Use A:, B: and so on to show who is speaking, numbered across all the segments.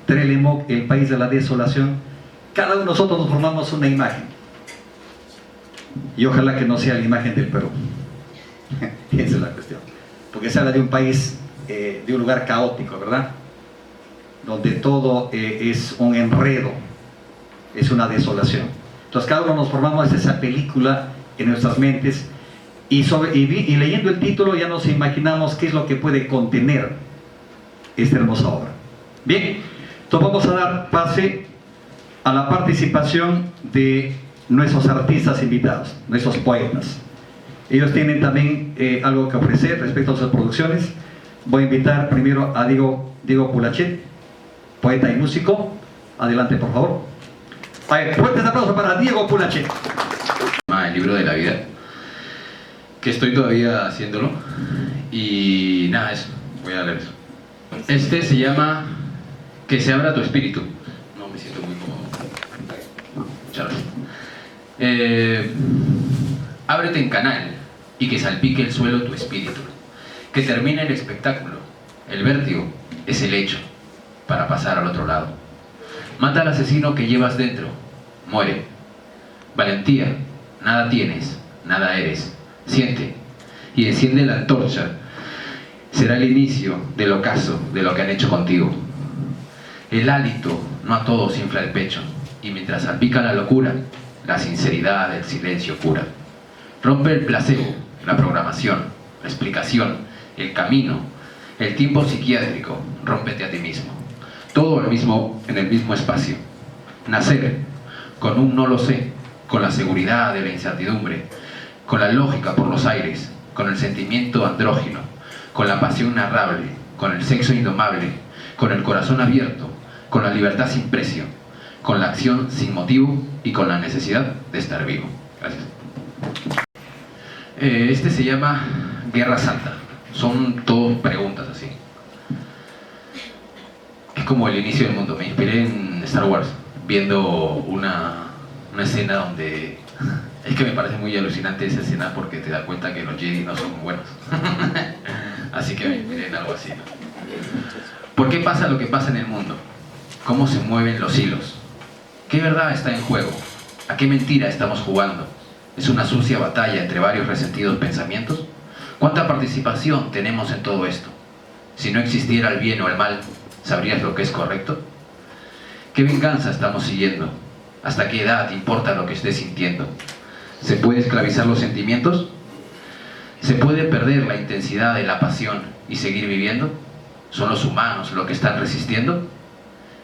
A: Trelemoc, el país de la desolación. Cada uno de nosotros nos formamos una imagen. Y ojalá que no sea la imagen del Perú. Esa es la cuestión. Porque se habla de un país, de un lugar caótico, ¿verdad? Donde todo es un enredo, es una desolación. Entonces cada uno nos formamos esa película en nuestras mentes y leyendo el título ya nos imaginamos qué es lo que puede contener esta hermosa obra. Bien, entonces vamos a dar pase a la participación de nuestros artistas invitados, nuestros poetas. Ellos tienen también algo que ofrecer respecto a sus producciones. Voy a invitar primero a Diego Pulachet, poeta y músico. Adelante, por favor. Fuertes aplausos para Diego Pulachet.
B: El libro de la vida, que estoy todavía haciéndolo. Y nada, eso. Voy a leer eso. Este se llama Que se abra tu espíritu. No me siento muy cómodo. Muchas gracias. Ábrete en canal y que salpique el suelo tu espíritu. Que termine el espectáculo. El vértigo es el hecho para pasar al otro lado. Mata al asesino que llevas dentro. Muere. Valentía. Nada tienes, nada eres. Siente y enciende la antorcha. Será el inicio del ocaso de lo que han hecho contigo. El hálito no a todos infla el pecho, y mientras salpica la locura, la sinceridad del silencio cura. Rompe el placebo, la programación, la explicación, el camino, el tiempo psiquiátrico. Rómpete a ti mismo. Todo en el mismo espacio. Nacer con un no lo sé, con la seguridad de la incertidumbre, con la lógica por los aires, con el sentimiento andrógino, con la pasión narrable, con el sexo indomable, con el corazón abierto, con la libertad sin precio, con la acción sin motivo y con la necesidad de estar vivo. Gracias. Este se llama Guerra Santa. Son todas preguntas así. Es como el inicio del mundo. Me inspiré en Star Wars, viendo una escena donde... Es que me parece muy alucinante esa escena porque te das cuenta que los Jedi no son buenos. Así que me inspiré en algo así, ¿no? ¿Por qué pasa lo que pasa en el mundo? ¿Cómo se mueven los hilos? ¿Qué verdad está en juego? ¿A qué mentira estamos jugando? ¿Es una sucia batalla entre varios resentidos pensamientos? ¿Cuánta participación tenemos en todo esto? Si no existiera el bien o el mal, ¿sabrías lo que es correcto? ¿Qué venganza estamos siguiendo? ¿Hasta qué edad importa lo que estés sintiendo? ¿Se puede esclavizar los sentimientos? ¿Se puede perder la intensidad de la pasión y seguir viviendo? ¿Son los humanos los que están resistiendo?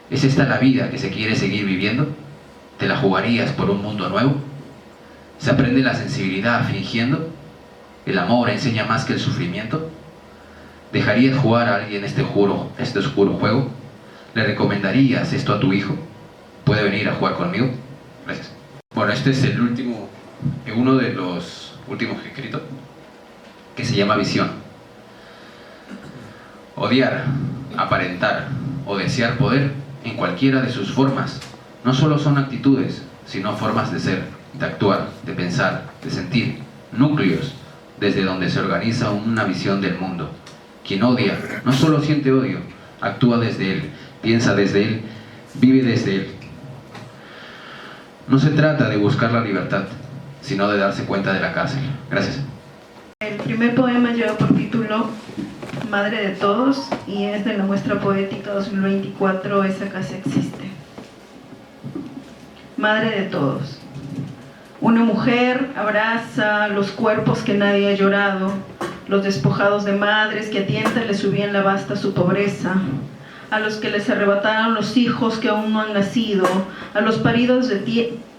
B: ¿Es esta la vida que se quiere seguir viviendo? ¿Te la jugarías por un mundo nuevo? ¿Se aprende la sensibilidad fingiendo? ¿El amor enseña más que el sufrimiento? ¿Dejarías jugar a alguien este oscuro juego? ¿Le recomendarías esto a tu hijo? ¿Puede venir a jugar conmigo? Gracias. Bueno, este es uno de los últimos que he escrito, que se llama Visión. Odiar, aparentar o desear poder en cualquiera de sus formas no solo son actitudes, sino formas de ser, de actuar, de pensar, de sentir, núcleos desde donde se organiza una visión del mundo. Quien odia no solo siente odio, actúa desde él, piensa desde él, vive desde él. No se trata de buscar la libertad, sino de darse cuenta de la cárcel. Gracias.
C: El primer poema lleva por título Madre de Todos y es de la muestra poética 2024, Esa casa existe. Madre de Todos. Una mujer abraza los cuerpos que nadie ha llorado, los despojados de madres que a tientas le subían la vasta su pobreza, a los que les arrebataron los hijos que aún no han nacido, a los paridos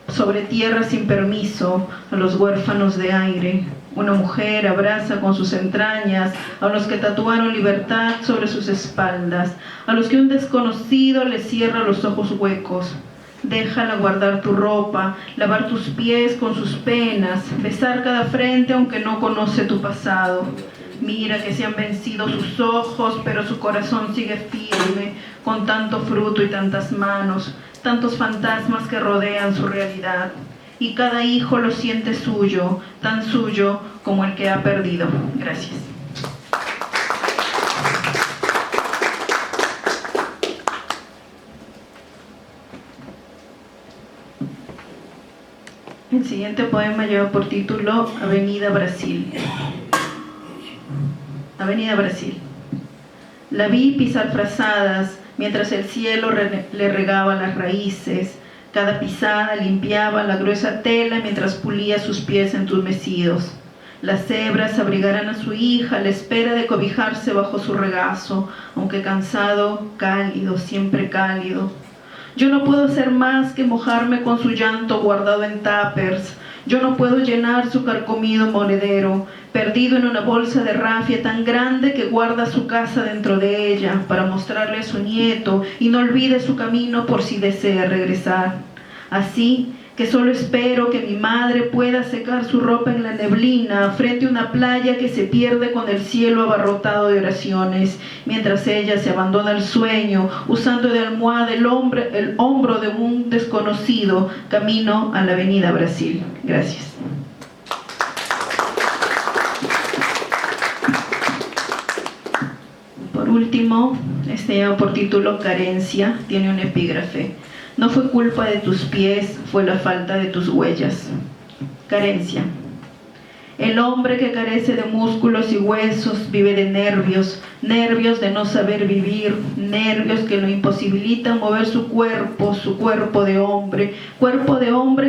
C: sobre tierra sin permiso, a los huérfanos de aire. Una mujer abraza con sus entrañas a los que tatuaron libertad sobre sus espaldas, a los que un desconocido les cierra los ojos huecos. Déjala guardar tu ropa, lavar tus pies con sus penas, besar cada frente aunque no conoce tu pasado. Mira que se han vencido sus ojos, pero su corazón sigue firme, con tanto fruto y tantas manos, tantos fantasmas que rodean su realidad. Y cada hijo lo siente suyo, tan suyo como el que ha perdido. Gracias. El siguiente poema lleva por título Avenida Brasil. Avenida Brasil. La vi pisar frazadas mientras el cielo le regaba las raíces. Cada pisada limpiaba la gruesa tela mientras pulía sus pies entumecidos. Las cebras abrigarán a su hija a la espera de cobijarse bajo su regazo, aunque cansado, cálido, siempre cálido. Yo no puedo hacer más que mojarme con su llanto guardado en tuppers. Yo no puedo llenar su carcomido monedero, perdido en una bolsa de rafia tan grande que guarda su casa dentro de ella para mostrarle a su nieto y no olvide su camino por si desea regresar. Así que solo espero que mi madre pueda secar su ropa en la neblina frente a una playa que se pierde con el cielo abarrotado de oraciones, mientras ella se abandona al sueño, usando de almohada el hombro de un desconocido, camino a la Avenida Brasil. Gracias. Por último, este lleva por título Carencia, tiene un epígrafe. No fue culpa de tus pies, fue la falta de tus huellas. Carencia. El hombre que carece de músculos y huesos vive de nervios, nervios de no saber vivir, nervios que lo imposibilitan mover su cuerpo de hombre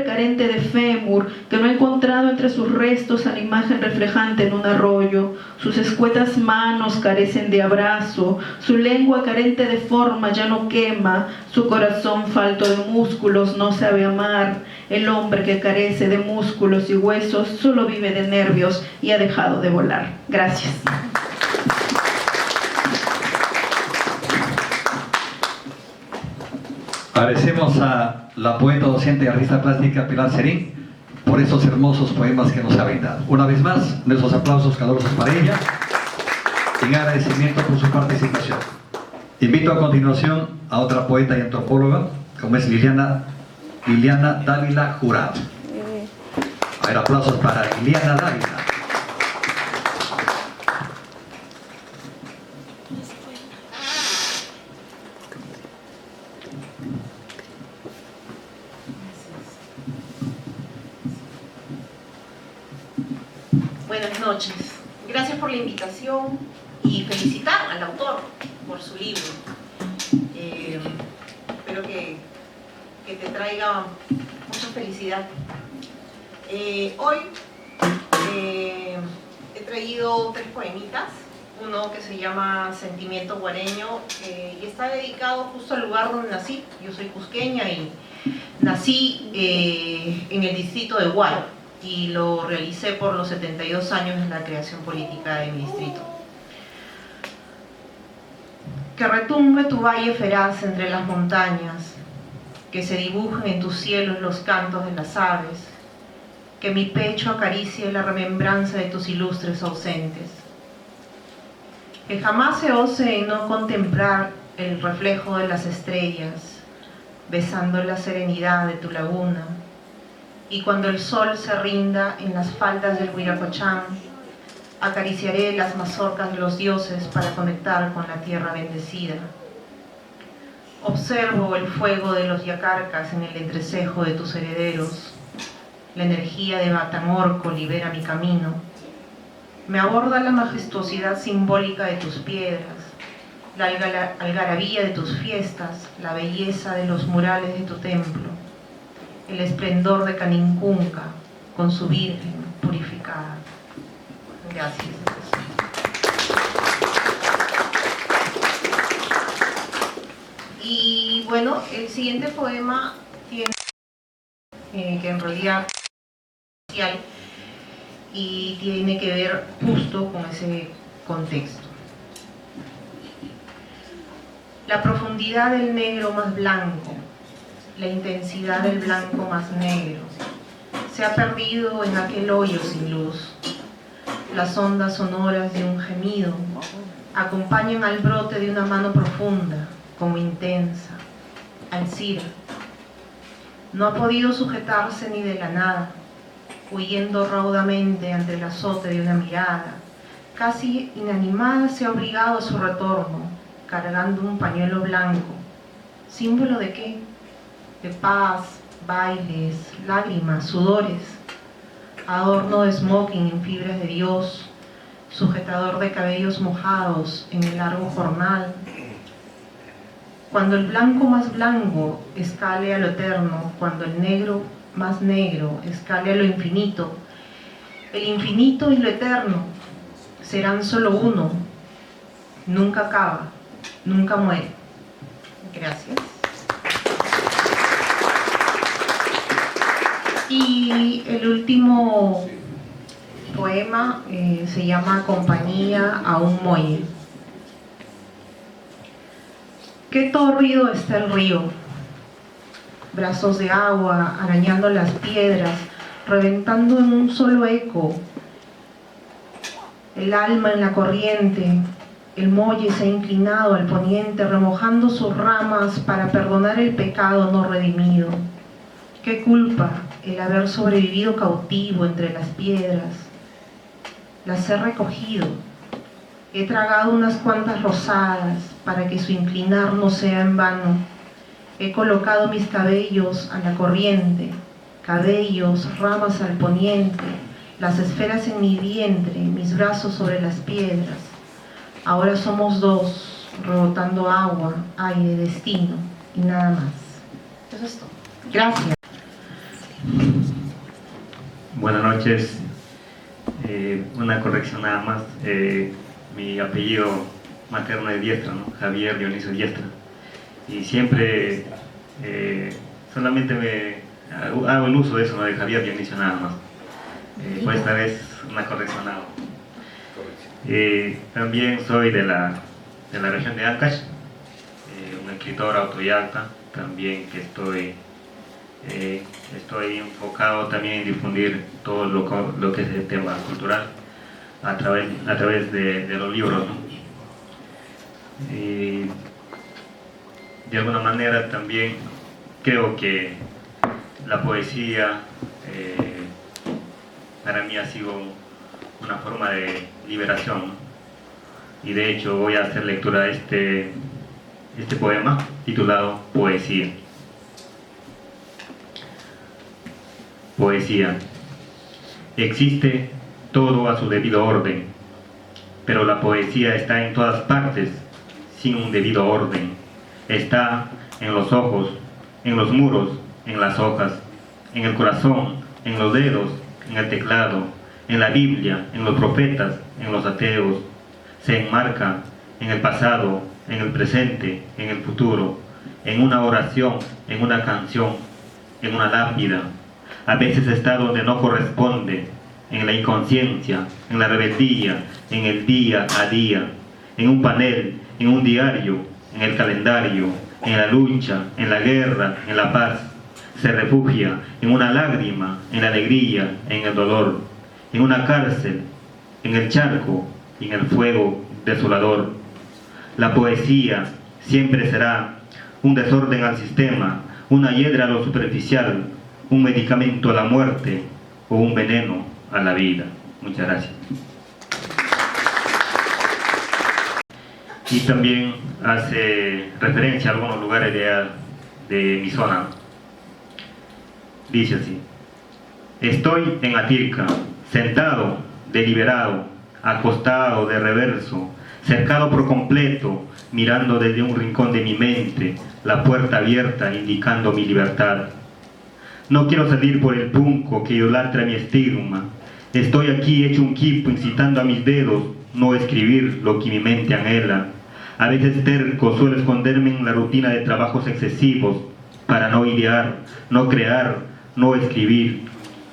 C: carente de fémur, que no ha encontrado entre sus restos a la imagen reflejante en un arroyo. Sus escuetas manos carecen de abrazo, su lengua carente de forma ya no quema, su corazón falto de músculos no sabe amar. El hombre que carece de músculos y huesos solo vive de nervios y ha dejado de volar. Gracias.
A: Agradecemos a la poeta docente y artista plástica Pilar Serín por esos hermosos poemas que nos ha brindado. Una vez más, nuestros aplausos calurosos para ella, en agradecimiento por su participación. Invito a continuación a otra poeta y antropóloga, como es Liliana Dávila Jurado. A ver, aplausos para Liliana Dávila.
D: Buenas noches. Gracias por la invitación y felicitar al autor por su libro. Espero que te traiga mucha felicidad. Hoy he traído 3 poemitas, uno que se llama Sentimiento Guareño y está dedicado justo al lugar donde nací. Yo soy cusqueña y nací en el distrito de Huaro y lo realicé por los 72 años en la creación política de mi distrito. Que retumbe tu valle feraz entre las montañas, que se dibujen en tus cielos los cantos de las aves, que mi pecho acaricie la remembranza de tus ilustres ausentes, que jamás se ose en no contemplar el reflejo de las estrellas, besando la serenidad de tu laguna, y cuando el sol se rinda en las faldas del Huiracochán, acariciaré las mazorcas de los dioses para conectar con la tierra bendecida. Observo el fuego de los yacarcas en el entrecejo de tus herederos. La energía de Batamorco libera mi camino. Me aborda la majestuosidad simbólica de tus piedras, la algarabía de tus fiestas, la belleza de los murales de tu templo, el esplendor de Canincunca con su Virgen purificada. Gracias. Y bueno, el siguiente poema tiene que en realidad es social y tiene que ver justo con ese contexto. La profundidad del negro más blanco, la intensidad del blanco más negro, se ha perdido en aquel hoyo sin luz. Las ondas sonoras de un gemido acompañan al brote de una mano profunda, como intensa, Alcira. No ha podido sujetarse ni de la nada, huyendo raudamente ante el azote de una mirada. Casi inanimada se ha obligado a su retorno, cargando un pañuelo blanco. ¿Símbolo de qué? De paz, bailes, lágrimas, sudores, adorno de smoking en fibras de Dios, sujetador de cabellos mojados en el largo jornal. Cuando el blanco más blanco escale a lo eterno, cuando el negro más negro escale a lo infinito, el infinito y lo eterno serán solo uno, nunca acaba, nunca muere. Gracias. Y el último poema se llama Compañía a un muelle. Qué tórrido está el río, brazos de agua arañando las piedras, reventando en un solo eco. El alma en la corriente, el muelle se ha inclinado al poniente, remojando sus ramas para perdonar el pecado no redimido. Qué culpa el haber sobrevivido cautivo entre las piedras. Las he recogido, he tragado unas cuantas rosadas para que su inclinar no sea en vano. He colocado mis cabellos a la corriente, cabellos, ramas al poniente, las esferas en mi vientre, mis brazos sobre las piedras. Ahora somos dos, rebotando agua, aire, destino y nada más. Eso es todo. Gracias.
E: Buenas noches. Una corrección nada más. Mi apellido materno es Diestra, ¿no? Javier Dionisio Diestra. Y siempre solamente hago el uso de eso, ¿no? De Javier Dionisio nada más. Pues esta vez una corrección nada más. También soy de la región de Ancash, un escritor autodidacta, también que estoy enfocado también en difundir todo lo que es el tema cultural a través de los libros, ¿no? Y de alguna manera también creo que la poesía para mí ha sido una forma de liberación, ¿no? Y de hecho voy a hacer lectura de este poema titulado Poesía. Poesía. Existe todo a su debido orden, pero la poesía está en todas partes sin un debido orden. Está en los ojos, en los muros, en las hojas, en el corazón, en los dedos, en el teclado, en la Biblia, en los profetas, en los ateos. Se enmarca en el pasado, en el presente, en el futuro, en una oración, en una canción, en una lápida. A veces está donde no corresponde, en la inconsciencia, en la rebeldía, en el día a día, en un panel, en un diario, en el calendario, en la lucha, en la guerra, en la paz. Se refugia en una lágrima, en la alegría, en el dolor, en una cárcel, en el charco y en el fuego desolador. La poesía siempre será un desorden al sistema, una hiedra a lo superficial, un medicamento a la muerte o un veneno a la vida. Muchas gracias. Y también hace referencia a algunos lugares de mi zona. Dice así: estoy en Atirca, sentado, deliberado, acostado de reverso, cercado por completo, mirando desde un rincón de mi mente, la puerta abierta indicando mi libertad. No quiero salir por el punco que idolatra mi estigma. Estoy aquí hecho un quipo incitando a mis dedos no escribir lo que mi mente anhela. A veces terco suelo esconderme en la rutina de trabajos excesivos para no idear, no crear, no escribir.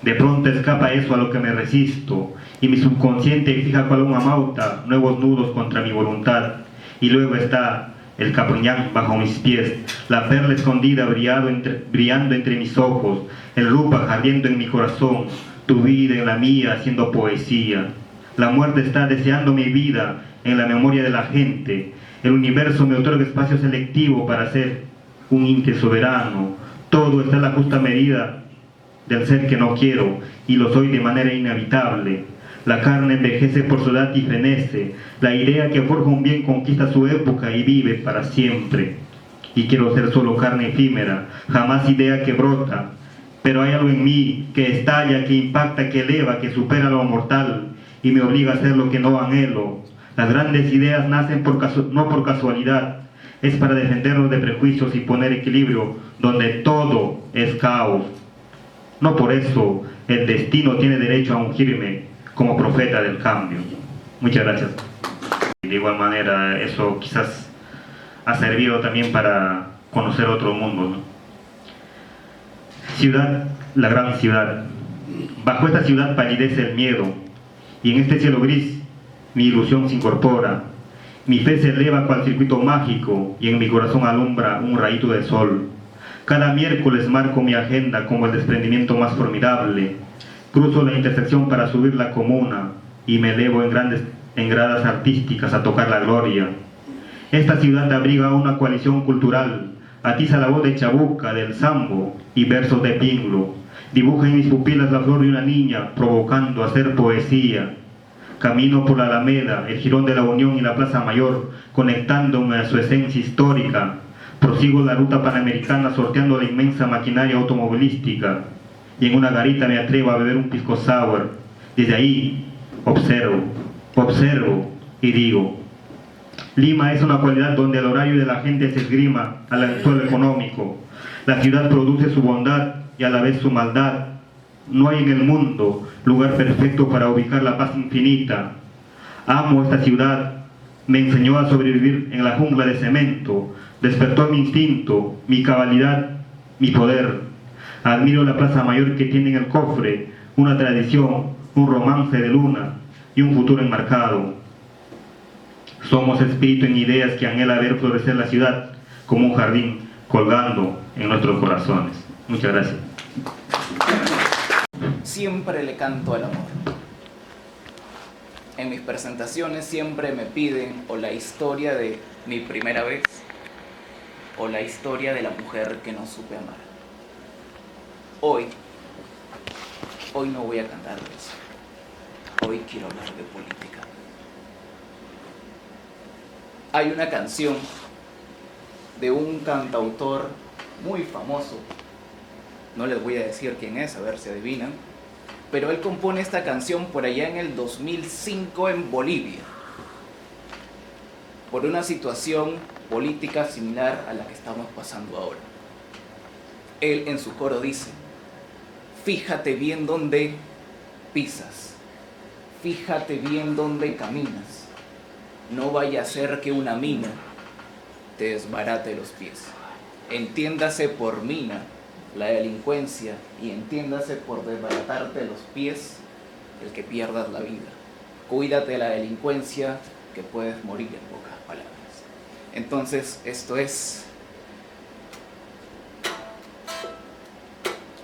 E: De pronto escapa eso a lo que me resisto y mi subconsciente fija cual una mauta nuevos nudos contra mi voluntad. Y luego está el Capruñán bajo mis pies, la perla escondida brillando entre mis ojos, el rupa ardiendo en mi corazón, tu vida en la mía haciendo poesía. La muerte está deseando mi vida en la memoria de la gente. El universo me otorga espacio selectivo para ser un inque soberano. Todo está en la justa medida del ser que no quiero, y lo soy de manera inevitable. La carne envejece por su edad y fenece. La idea que forja un bien conquista su época y vive para siempre. y quiero ser solo carne efímera, jamás idea que brota. Pero hay algo en mí que estalla, que impacta, que eleva, que supera lo mortal y me obliga a hacer lo que no anhelo. Las grandes ideas nacen no por casualidad, es para defendernos de prejuicios y poner equilibrio donde todo es caos. No por eso el destino tiene derecho a ungirme como profeta del cambio. Muchas gracias. De igual manera, eso quizás ha servido también para conocer otro mundo, ¿no? Ciudad, la gran ciudad. Bajo esta ciudad palidece el miedo, y en este cielo gris mi ilusión se incorpora. Mi fe se eleva cual circuito mágico, y en mi corazón alumbra un rayito de sol. Cada miércoles marco mi agenda como el desprendimiento más formidable. Cruzo la intersección para subir la comuna, y me elevo en gradas artísticas a tocar la gloria. Esta ciudad abriga una coalición cultural, atiza la voz de Chabuca, del Sambo y versos de Pinglo. Dibuja en mis pupilas la flor de una niña, provocando a hacer poesía. Camino por la Alameda, el Jirón de la Unión y la Plaza Mayor, conectándome a su esencia histórica. Prosigo la ruta panamericana sorteando la inmensa maquinaria automovilística. Y en una garita me atrevo a beber un pisco sour. Desde ahí observo y digo: Lima es una cualidad donde el horario de la gente se esgrima al suelo económico. La ciudad produce su bondad y a la vez su maldad. No hay en el mundo lugar perfecto para ubicar la paz infinita. Amo esta ciudad, me enseñó a sobrevivir en la jungla de cemento, despertó mi instinto, mi cabalidad, mi poder. Admiro la Plaza Mayor que tiene en el cofre una tradición, un romance de luna y un futuro enmarcado. Somos espíritu en ideas que anhela ver florecer la ciudad como un jardín colgando en nuestros corazones. Muchas gracias.
F: Siempre le canto al amor. En mis presentaciones siempre me piden o la historia de mi primera vez o la historia de la mujer que no supe amar. Hoy no voy a cantar de eso. Hoy quiero hablar de política. Hay una canción de un cantautor muy famoso, no les voy a decir quién es, a ver si adivinan, pero él compone esta canción por allá en el 2005 en Bolivia, por una situación política similar a la que estamos pasando ahora. Él en su coro dice: fíjate bien dónde pisas, fíjate bien dónde caminas, no vaya a ser que una mina te desbarate los pies. Entiéndase por mina la delincuencia y entiéndase por desbaratarte los pies el que pierdas la vida. Cuídate de la delincuencia que puedes morir, en pocas palabras. Entonces, esto es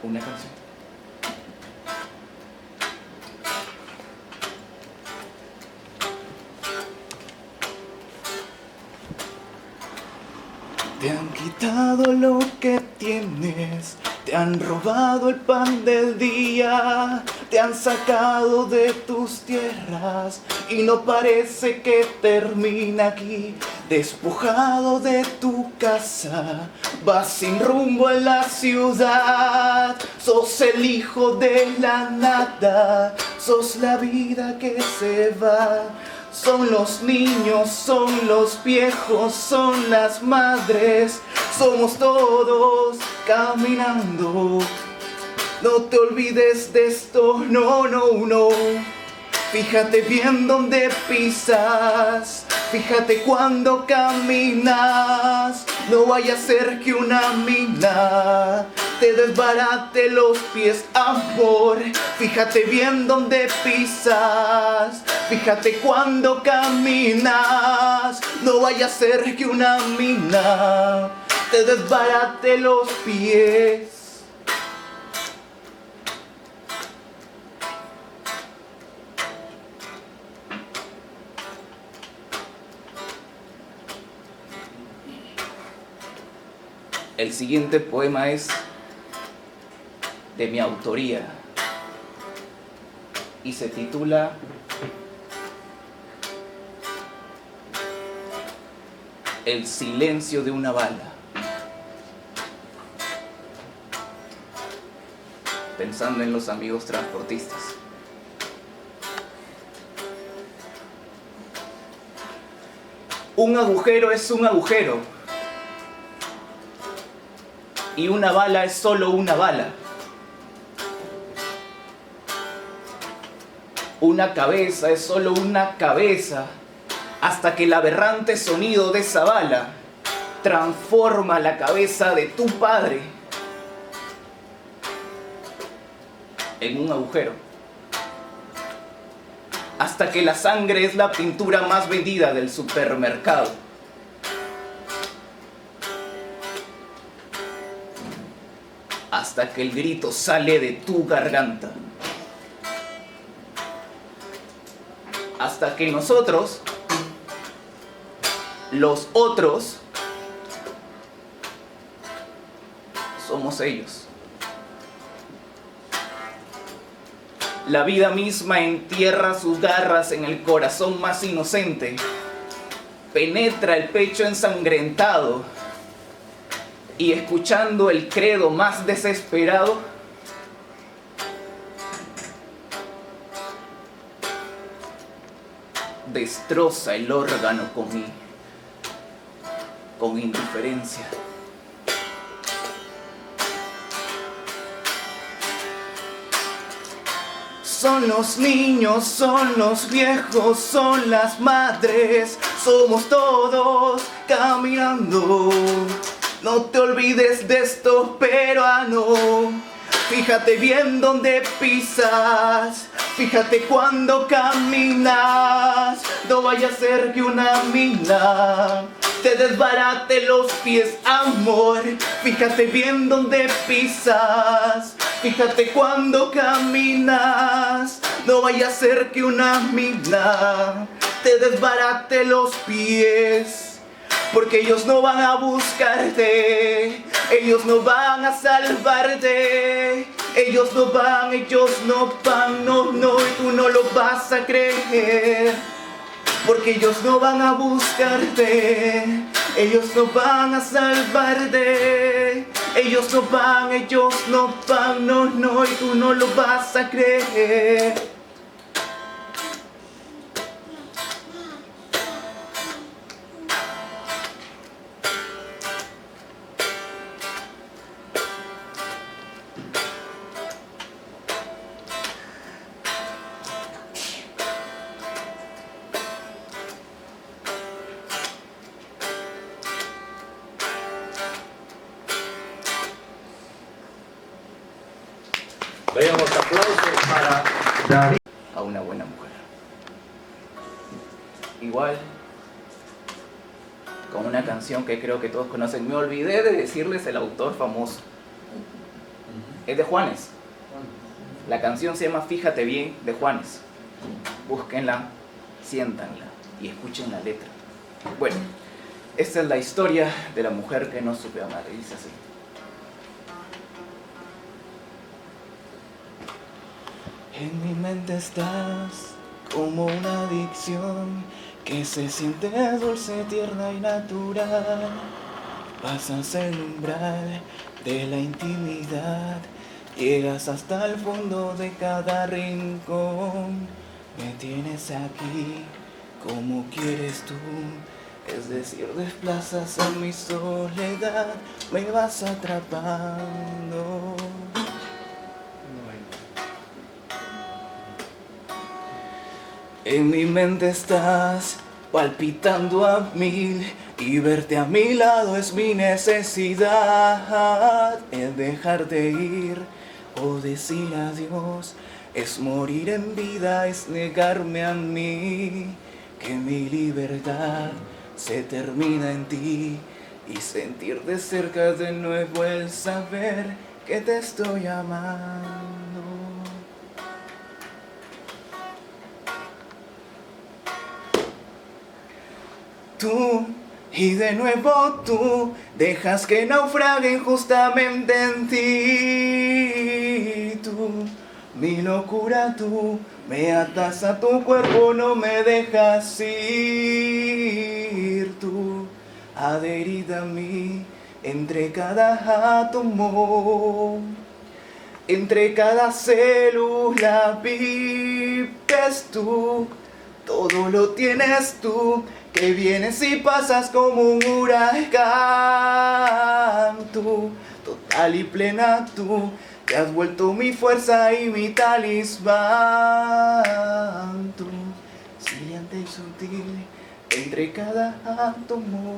F: una canción. Te han quitado lo que tienes, te han robado el pan del día, te han sacado de tus tierras y no parece que termina aquí. Despojado de tu casa, vas sin rumbo en la ciudad, sos el hijo de la nada, sos la vida que se va. Son los niños, son los viejos, son las madres, somos todos caminando. No te olvides de esto, no, no, no. Fíjate bien dónde pisas, fíjate cuando caminas. No vaya a ser que una mina te desbarate los pies, amor. Fíjate bien dónde pisas, fíjate cuando caminas. No vaya a ser que una mina te desbarate los pies. El siguiente poema es de mi autoría y se titula El silencio de una bala. pensando en los amigos transportistas. Un agujero es un agujero. Y una bala es solo una bala. Una cabeza es solo una cabeza, hasta que el aberrante sonido de esa bala transforma la cabeza de tu padre en un agujero. Hasta que la sangre es la pintura más vendida del supermercado. Hasta que el grito sale de tu garganta. Hasta que nosotros, los otros, somos ellos. La vida misma entierra sus garras en el corazón más inocente, penetra el pecho ensangrentado y, escuchando el credo más desesperado, destroza el órgano con indiferencia. Son los niños, son los viejos, son las madres, somos todos caminando. No te olvides de estos peruanos, fíjate bien dónde pisas, fíjate cuando caminas, no vaya a ser que una mina te desbarate los pies, amor. Fíjate bien dónde pisas, fíjate cuando caminas, no vaya a ser que una mina te desbarate los pies. Porque ellos no van a buscarte, ellos no van a salvarte, ellos no van, no, y tú no lo vas a creer. Porque ellos no van a buscarte, ellos no van a salvarte, ellos no van, no, y tú no lo vas a creer.
A: Veamos aplausos para David.
F: A una buena mujer. Igual, con una canción que creo que todos conocen. Me olvidé de decirles el autor famoso. Es de Juanes. La canción se llama Fíjate bien, de Juanes. Búsquenla, siéntanla y escuchen la letra. Bueno, esta es la historia de la mujer que no supe amar. Dice así. En mi mente estás como una adicción que se siente dulce, tierna y natural. Pasas el umbral de la intimidad, llegas hasta el fondo de cada rincón. Me tienes aquí como quieres tú, es decir, desplazas a mi soledad, me vas atrapando. En mi mente estás palpitando a mil y verte a mi lado es mi necesidad. El dejarte ir o decir adiós es morir en vida, es negarme a mí. Que mi libertad se termina en ti y sentir de cerca de nuevo el saber que te estoy amando. Tú, y de nuevo tú, dejas que naufraguen justamente en ti. Tú, mi locura tú, me atas a tu cuerpo, no me dejas ir. Tú, adherida a mí, entre cada átomo. Entre cada célula vives tú, todo lo tienes tú, que vienes y pasas como un huracán. Tú, total y plena tú, te has vuelto mi fuerza y mi talismán. Tú, brillante y sutil, entre cada átomo,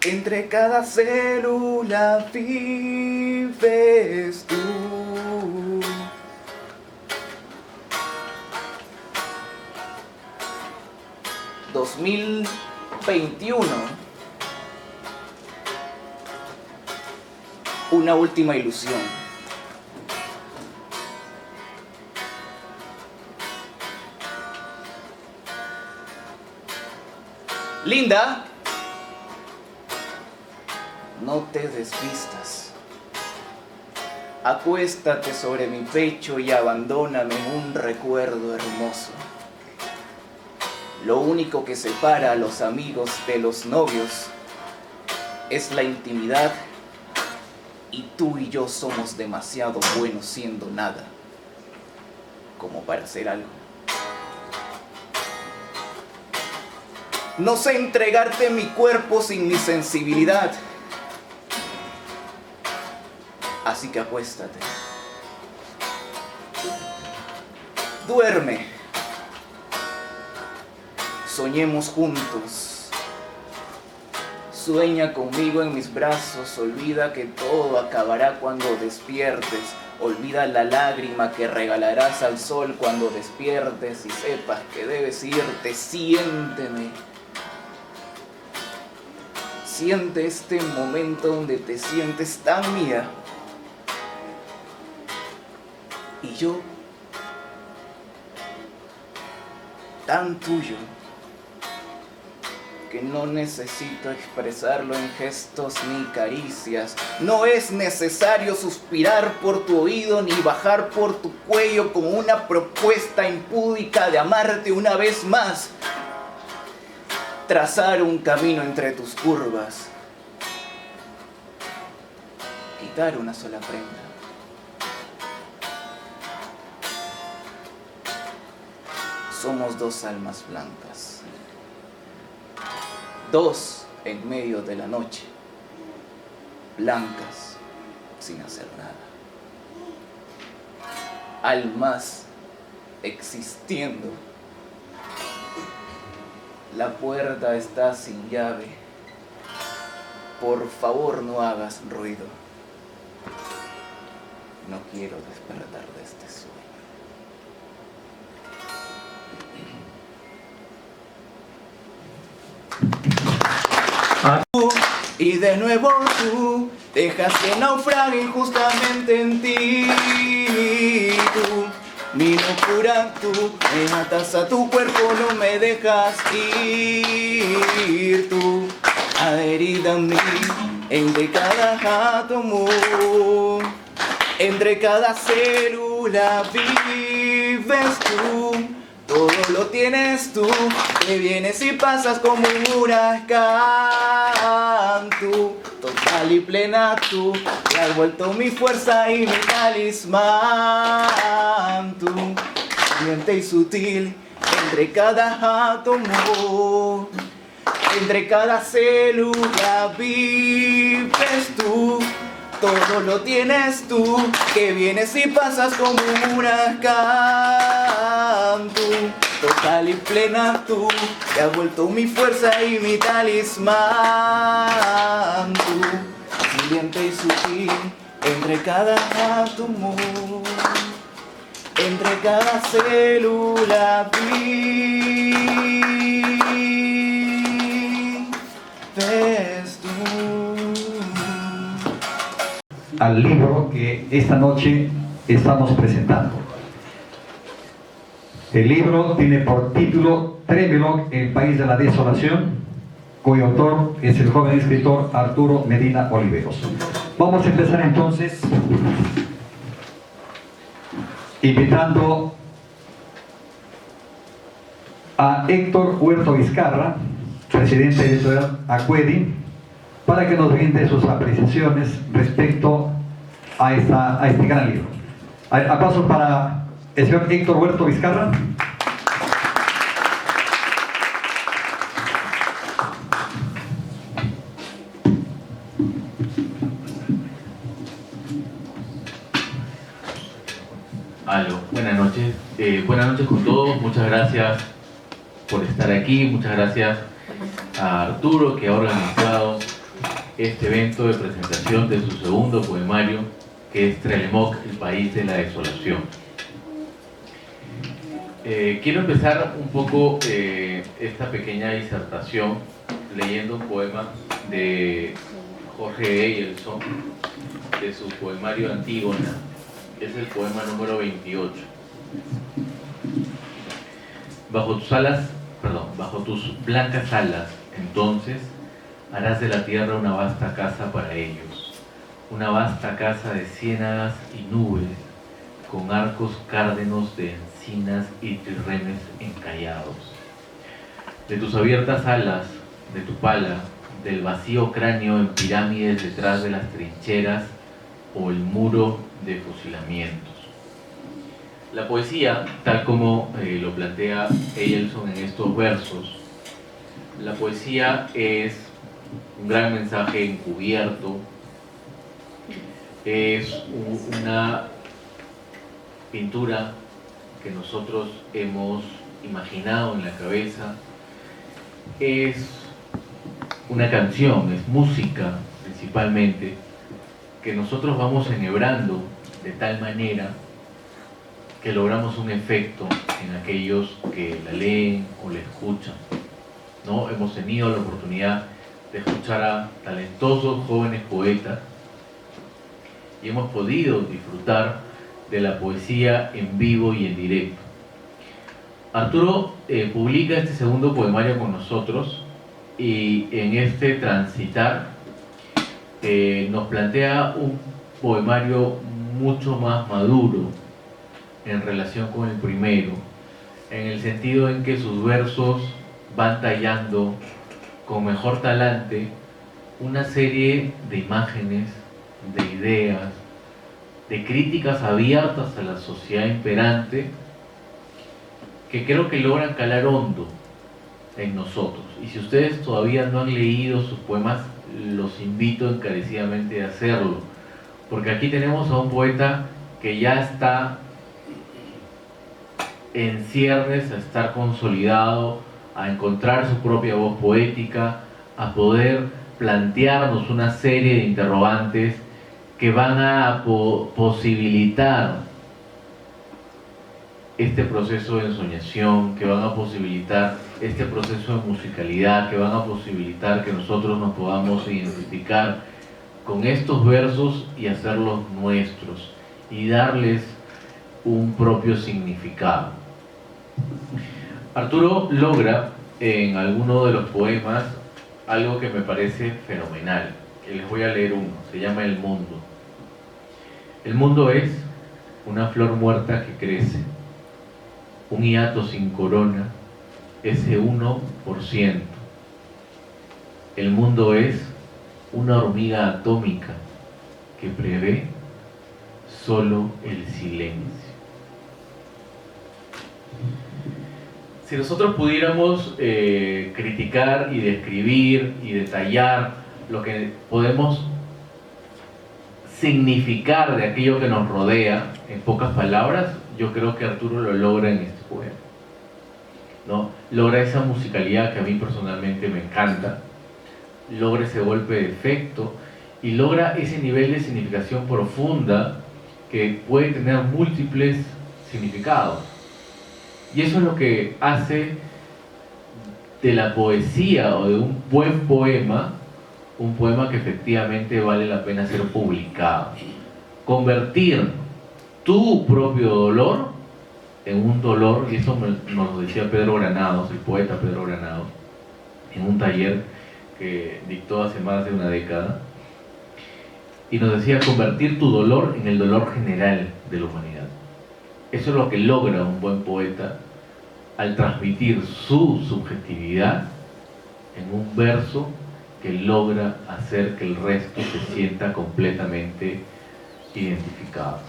F: entre cada célula vives tú. ...2021... una última ilusión. Linda, no te desvistas. Acuéstate sobre mi pecho y abandóname en un recuerdo hermoso. Lo único que separa a los amigos de los novios es la intimidad, y tú y yo somos demasiado buenos siendo nada como para hacer algo. No sé entregarte mi cuerpo sin mi sensibilidad, así que acuéstate. Duerme. Soñemos juntos. Sueña conmigo en mis brazos. Olvida que todo acabará cuando despiertes. Olvida la lágrima que regalarás al sol cuando despiertes y sepas que debes irte. Siénteme. Siente este momento donde te sientes tan mía y yo tan tuyo, que no necesito expresarlo en gestos ni caricias. No es necesario suspirar por tu oído ni bajar por tu cuello con una propuesta impúdica de amarte una vez más. Trazar un camino entre tus curvas, quitar una sola prenda. Somos dos almas blancas, dos en medio de la noche, blancas sin hacer nada, almas existiendo. La puerta está sin llave. Por favor, no hagas ruido. No quiero despertar de este sueño. Y de nuevo tú dejas que naufrague injustamente en ti. Tú, mi locura, tú me atas a tu cuerpo, no me dejas ir. Tú, adherida a mí, entre cada átomo, entre cada célula vives tú. Todo lo tienes tú, que vienes y pasas como un huracán. Tú, total y plena tú, te has vuelto mi fuerza y mi talismán. Tú, brillante y sutil, entre cada átomo, entre cada célula vives tú. Todo lo tienes tú, que vienes y pasas como un huracán. Tú, total y plena tú, te has vuelto mi fuerza y mi talismán. Tú, brillante y sutil, entre cada átomo, entre cada célula vives tú.
A: Al libro que esta noche estamos presentando. El libro tiene por título Trémelo, el país de la desolación, cuyo autor es el joven escritor Arturo Medina Oliveros. Vamos a empezar entonces invitando a Héctor Huerto Vizcarra, presidente editorial Acuedi, para que nos brinde sus apreciaciones respecto a este gran libro. Aplausos para el señor Héctor Huerto Vizcarra.
G: Aló, buenas noches. Buenas noches con todos. Muchas gracias por estar aquí. Muchas gracias a Arturo, que ha organizado este evento de presentación de su segundo poemario, que es Trelemoc, el país de la desolación. Quiero empezar un poco esta pequeña disertación leyendo un poema de Jorge Eyelson, de su poemario Antígona. Es el poema número 28. Bajo tus blancas alas, entonces, harás de la tierra una vasta casa para ellos, una vasta casa de ciénagas y nubes, con arcos cárdenos de encinas y trirremes encallados. De tus abiertas alas, de tu pala, del vacío cráneo en pirámides detrás de las trincheras o el muro de fusilamientos. La poesía, tal como lo plantea Eyelson en estos versos, la poesía es un gran mensaje encubierto, es una pintura que nosotros hemos imaginado en la cabeza, es una canción, es música principalmente, que nosotros vamos enhebrando de tal manera que logramos un efecto en aquellos que la leen o la escuchan, ¿no? Hemos tenido la oportunidad de escuchar a talentosos jóvenes poetas y hemos podido disfrutar de la poesía en vivo y en directo. Arturo publica este segundo poemario con nosotros y en este transitar nos plantea un poemario mucho más maduro en relación con el primero, en el sentido en que sus versos van tallando con mejor talante una serie de imágenes, de ideas, de críticas abiertas a la sociedad imperante que creo que logran calar hondo en nosotros. Y si ustedes todavía no han leído sus poemas, los invito encarecidamente a hacerlo, porque aquí tenemos a un poeta que ya está en ciernes a estar consolidado, a encontrar su propia voz poética, a poder plantearnos una serie de interrogantes que van a posibilitar este proceso de ensoñación, que van a posibilitar este proceso de musicalidad, que van a posibilitar que nosotros nos podamos identificar con estos versos y hacerlos nuestros y darles un propio significado. Arturo logra en alguno de los poemas algo que me parece fenomenal. Les voy a leer uno, se llama El Mundo. El mundo es una flor muerta que crece, un hiato sin corona, ese 1%. El mundo es una hormiga atómica que prevé solo el silencio. Si nosotros pudiéramos criticar y describir y detallar lo que podemos significar de aquello que nos rodea en pocas palabras, yo creo que Arturo lo logra en este poema, ¿no? Logra esa musicalidad que a mí personalmente me encanta, logra ese golpe de efecto y logra ese nivel de significación profunda que puede tener múltiples significados. Y eso es lo que hace de la poesía o de un buen poema un poema que efectivamente vale la pena ser publicado. Convertir tu propio dolor en un dolor, y eso nos lo decía Pedro Granados, el poeta Pedro Granados, en un taller que dictó hace más de una década, y nos decía convertir tu dolor en el dolor general de la humanidad. Eso es lo que logra un buen poeta al transmitir su subjetividad en un verso que logra hacer que el resto se sienta completamente identificados.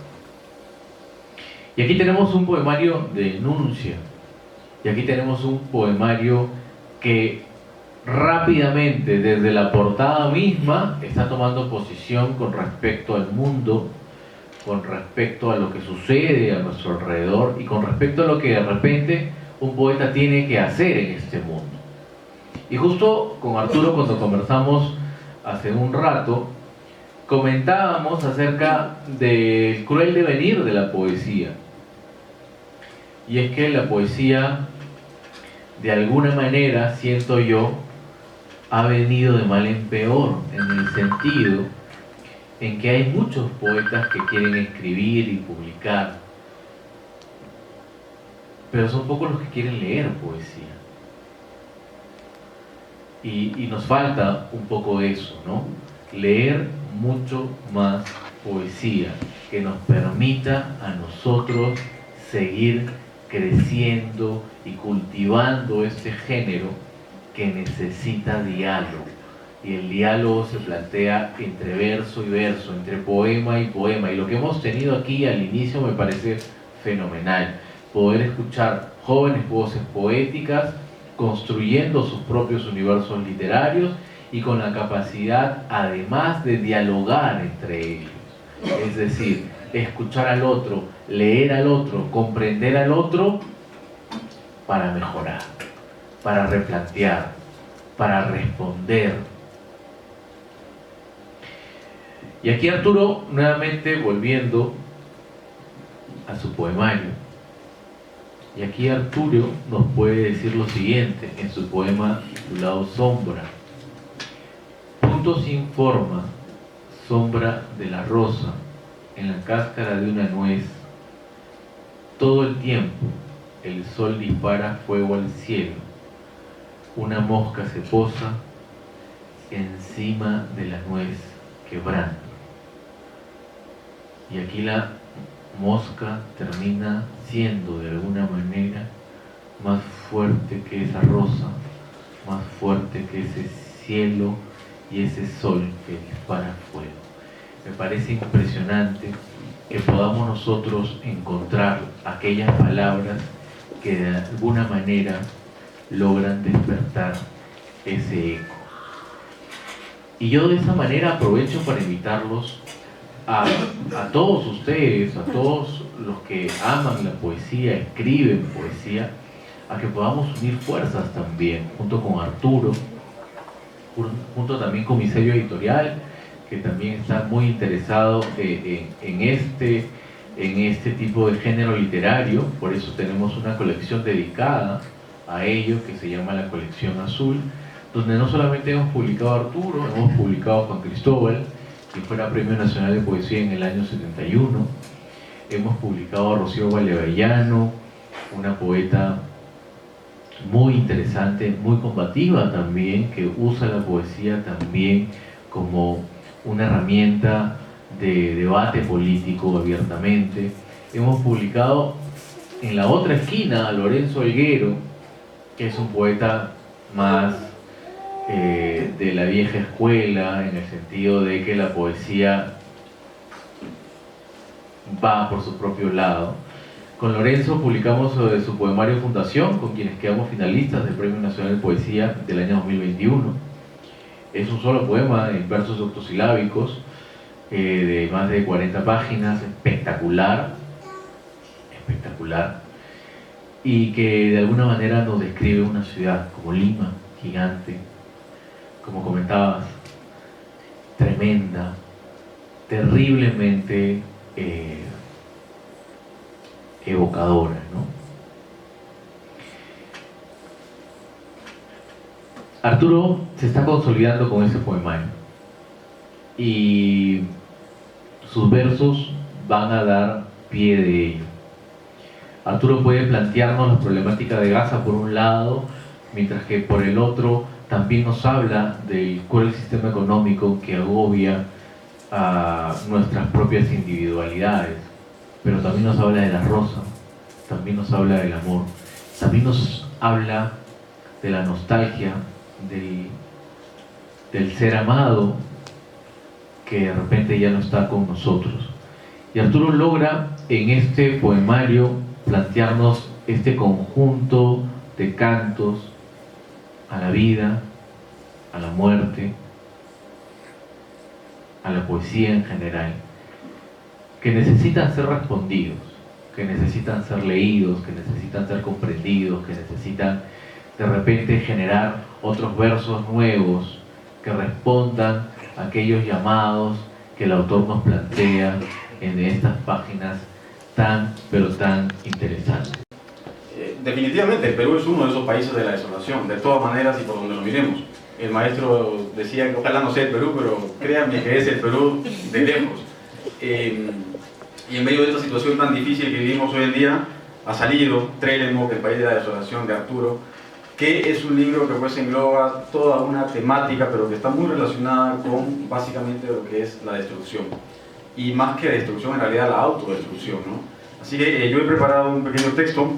G: Y aquí tenemos un poemario de denuncia, y aquí tenemos un poemario que rápidamente, desde la portada misma, está tomando posición con respecto al mundo, con respecto a lo que sucede a nuestro alrededor y con respecto a lo que de repente un poeta tiene que hacer en este mundo. Y justo con Arturo, cuando conversamos hace un rato, comentábamos acerca del cruel devenir de la poesía. Y es que la poesía, de alguna manera, siento yo, ha venido de mal en peor, en el sentido en que hay muchos poetas que quieren escribir y publicar, pero son pocos los que quieren leer poesía. Y nos falta un poco eso, ¿no? Leer mucho más poesía que nos permita a nosotros seguir creciendo y cultivando este género que necesita diálogo. Y el diálogo se plantea entre verso y verso, entre poema y poema. Y lo que hemos tenido aquí al inicio me parece fenomenal. Poder escuchar jóvenes voces poéticas construyendo sus propios universos literarios y con la capacidad además de dialogar entre ellos. Es decir, escuchar al otro, leer al otro, comprender al otro para mejorar, para replantear, para responder. Y aquí Arturo, nuevamente volviendo a su poemario, y aquí Arturo nos puede decir lo siguiente en su poema titulado Sombra: punto sin forma, sombra de la rosa, en la cáscara de una nuez. Todo el tiempo el sol dispara fuego al cielo, una mosca se posa encima de la nuez quebrando. Y aquí la mosca termina siendo de alguna manera más fuerte que esa rosa, más fuerte que ese cielo y ese sol que dispara fuego. Me parece impresionante que podamos nosotros encontrar aquellas palabras que de alguna manera logran despertar ese eco. Y yo de esa manera aprovecho para invitarlos a todos ustedes, a todos los que aman la poesía, escriben poesía, a que podamos unir fuerzas también, junto con Arturo, junto también con mi sello editorial, que también está muy interesado en este tipo de género literario. Por eso tenemos una colección dedicada a ello, que se llama la Colección Azul, donde no solamente hemos publicado a Arturo, hemos publicado a Juan Cristóbal, que fuera Premio Nacional de Poesía en el año 71, hemos publicado a Rocío Valevallano, una poeta muy interesante, muy combativa también, que usa la poesía también como una herramienta de debate político abiertamente. Hemos publicado en la otra esquina a Lorenzo Alguero, que es un poeta más de la vieja escuela, en el sentido de que la poesía va por su propio lado. Con Lorenzo publicamos su poemario Fundación, con quienes quedamos finalistas del Premio Nacional de Poesía del año 2021. Es un solo poema en versos octosilábicos, de más de 40 páginas, espectacular, y que de alguna manera nos describe una ciudad como Lima, gigante, como comentabas, tremenda, terriblemente evocadora, ¿no? Arturo se está consolidando con ese poemario y sus versos van a dar pie de ello. Arturo puede plantearnos la problemática de Gaza por un lado, mientras que por el otro también nos habla del cruel sistema económico que agobia a nuestras propias individualidades, pero también nos habla de la rosa, también nos habla del amor, también nos habla de la nostalgia, del ser amado que de repente ya no está con nosotros. Y Arturo logra en este poemario plantearnos este conjunto de cantos a la vida, a la muerte, a la poesía en general, que necesitan ser respondidos, que necesitan ser leídos, que necesitan ser comprendidos, que necesitan de repente generar otros versos nuevos que respondan a aquellos llamados que el autor nos plantea en estas páginas tan, pero tan interesantes.
H: Definitivamente, el Perú es uno de esos países de la desolación, de todas maneras y por donde lo miremos. El maestro decía que ojalá no sea el Perú, pero créanme que es el Perú de lejos. Y en medio de esta situación tan difícil que vivimos hoy en día, ha salido Trelleborg, el país de la desolación, de Arturo, que es un libro que pues engloba toda una temática, pero que está muy relacionada con básicamente lo que es la destrucción. Y más que destrucción, en realidad la autodestrucción, ¿no? Así que yo he preparado un pequeño texto,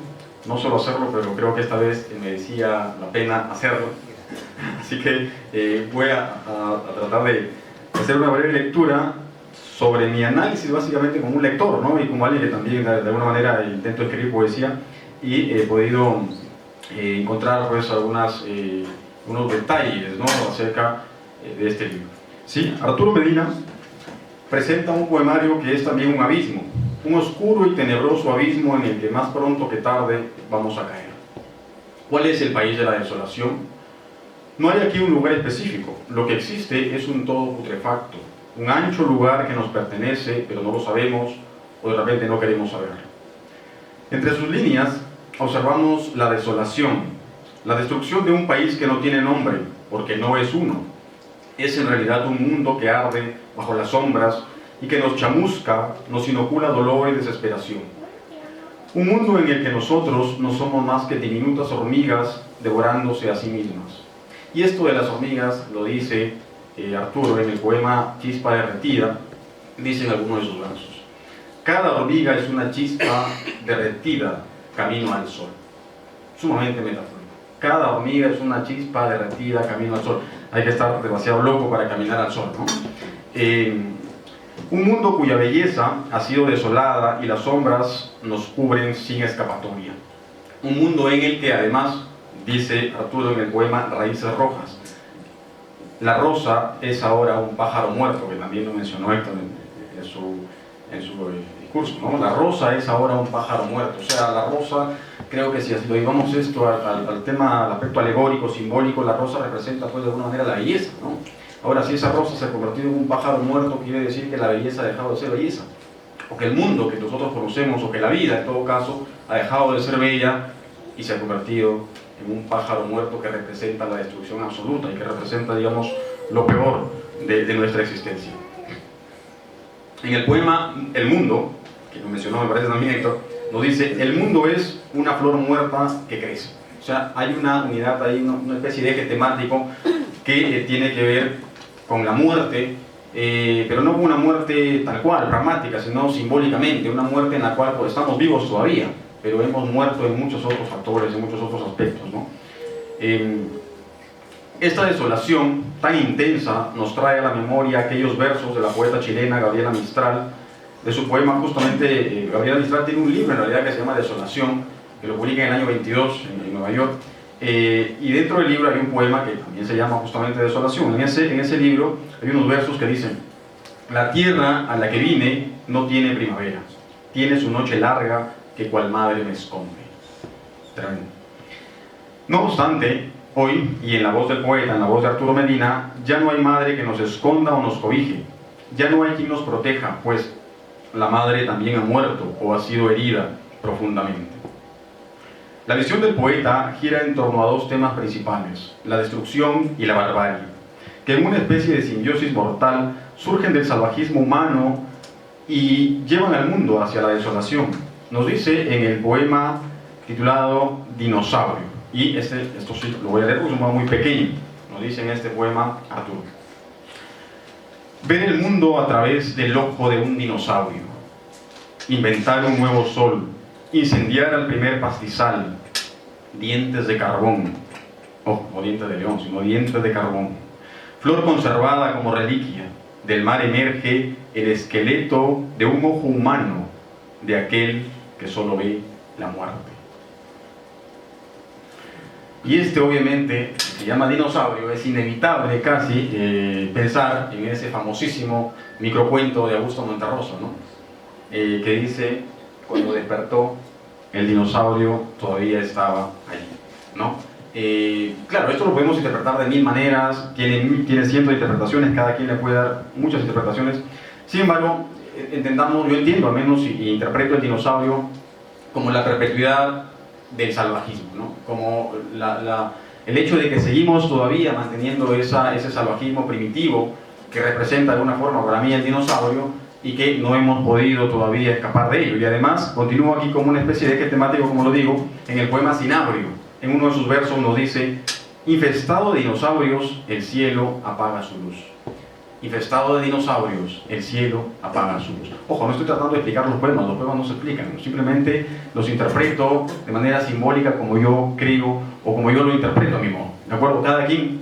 H: no solo hacerlo, pero creo que esta vez merecía la pena hacerlo. Así que voy a tratar de hacer una breve lectura sobre mi análisis, básicamente como un lector, ¿no? Y como alguien que también de alguna manera intento escribir poesía, y he podido encontrar pues unos detalles, ¿no? Acerca de este libro. ¿Sí? Arturo Medina presenta un poemario que es también un abismo, un oscuro y tenebroso abismo en el que más pronto que tarde vamos a caer. ¿Cuál es el país de la desolación? No hay aquí un lugar específico, lo que existe es un todo putrefacto, un ancho lugar que nos pertenece, pero no lo sabemos o de repente no queremos saberlo. Entre sus líneas observamos la desolación, la destrucción de un país que no tiene nombre, porque no es uno. Es en realidad un mundo que arde bajo las sombras y que nos chamusca, nos inocula dolor y desesperación. Un mundo en el que nosotros no somos más que diminutas hormigas devorándose a sí mismas. Y esto de las hormigas lo dice Arturo en el poema Chispa derretida, dice en algunos de sus versos. Cada hormiga es una chispa derretida camino al sol. Sumamente metafórico. Cada hormiga es una chispa derretida camino al sol. Hay que estar demasiado loco para caminar al sol, ¿no? Un mundo cuya belleza ha sido desolada y las sombras nos cubren sin escapatoria. Un mundo en el que además, dice Arturo en el poema Raíces Rojas, la rosa es ahora un pájaro muerto, que también lo mencionó Héctor en su discurso, ¿no? La rosa es ahora un pájaro muerto. O sea, la rosa, creo que si así lo llevamos esto al tema, al aspecto alegórico, simbólico, la rosa representa pues de alguna manera la belleza, ¿no? Ahora, si esa rosa se ha convertido en un pájaro muerto, quiere decir que la belleza ha dejado de ser belleza, o que el mundo que nosotros conocemos, o que la vida en todo caso, ha dejado de ser bella y se ha convertido en un pájaro muerto que representa la destrucción absoluta y que representa, digamos, lo peor de nuestra existencia. En el poema El Mundo, que lo mencionó me parece también Héctor, nos dice: el mundo es una flor muerta que crece. O sea, hay una unidad ahí, una especie de eje temático que tiene que ver con la muerte, pero no con una muerte tal cual, pragmática, sino simbólicamente, una muerte en la cual pues, estamos vivos todavía, pero hemos muerto en muchos otros factores, en muchos otros aspectos, ¿no? Esta desolación tan intensa nos trae a la memoria aquellos versos de la poeta chilena Gabriela Mistral, de su poema justamente. Gabriela Mistral tiene un libro en realidad que se llama Desolación, que lo publica en el año 22 en Nueva York, y dentro del libro hay un poema que también se llama justamente Desolación. En ese libro hay unos versos que dicen: la tierra a la que vine no tiene primavera, tiene su noche larga que cual madre me esconde. Tremendo. No obstante, hoy, y en la voz del poeta, en la voz de Arturo Medina, ya no hay madre que nos esconda o nos cobije, ya no hay quien nos proteja, pues la madre también ha muerto o ha sido herida profundamente. La visión del poeta gira en torno a dos temas principales: la destrucción y la barbarie, que en una especie de simbiosis mortal surgen del salvajismo humano y llevan al mundo hacia la desolación. Nos dice en el poema titulado Dinosaurio, y esto sí lo voy a leer porque es un poema muy pequeño. Nos dice en este poema Arturo: ver el mundo a través del ojo de un dinosaurio, inventar un nuevo sol, incendiar al primer pastizal, dientes de carbón, no dientes de león, sino dientes de carbón, flor conservada como reliquia, del mar emerge el esqueleto de un ojo humano, de aquel que solo ve la muerte. Y obviamente, se llama dinosaurio, es inevitable casi pensar en ese famosísimo microcuento de Augusto Monterroso, ¿no? Que dice, cuando despertó, el dinosaurio todavía estaba allí, ¿no? Claro, esto lo podemos interpretar de mil maneras, tiene cientos de interpretaciones, cada quien le puede dar muchas interpretaciones. Sin embargo, entendamos, yo entiendo al menos y interpreto el dinosaurio como la perpetuidad del salvajismo, ¿no? Como el hecho de que seguimos todavía manteniendo ese salvajismo primitivo que representa de alguna forma para mí el dinosaurio y que no hemos podido todavía escapar de ello. Y además continúa aquí como una especie de eje temático, como lo digo, en el poema Cinabrio. En uno de sus versos nos dice: infestado de dinosaurios, el cielo apaga su luz. Infestado de dinosaurios, el cielo apaga su luz. Ojo, no estoy tratando de explicar los poemas no se explican, simplemente los interpreto de manera simbólica como yo creo o como yo lo interpreto a mi modo. ¿De acuerdo? Cada quien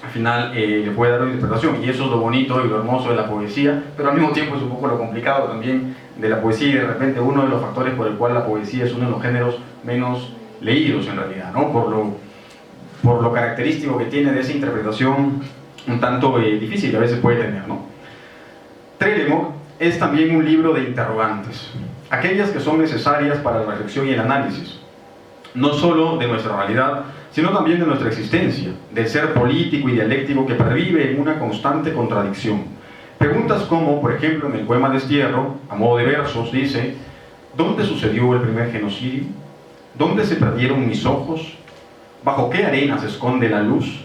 H: al final le puede dar una interpretación, y eso es lo bonito y lo hermoso de la poesía, pero al mismo tiempo es un poco lo complicado también de la poesía, y de repente uno de los factores por el cual la poesía es uno de los géneros menos leídos en realidad, ¿no? Por lo característico que tiene de esa interpretación un tanto difícil que a veces puede tener, ¿no? Télémaco es también un libro de interrogantes, aquellas que son necesarias para la reflexión y el análisis, no solo de nuestra realidad, sino también de nuestra existencia, del ser político y dialéctico que pervive en una constante contradicción. Preguntas como, por ejemplo, en el poema Destierro, a modo de versos, dice: ¿dónde sucedió el primer genocidio? ¿Dónde se perdieron mis ojos? ¿Bajo qué arena se esconde la luz?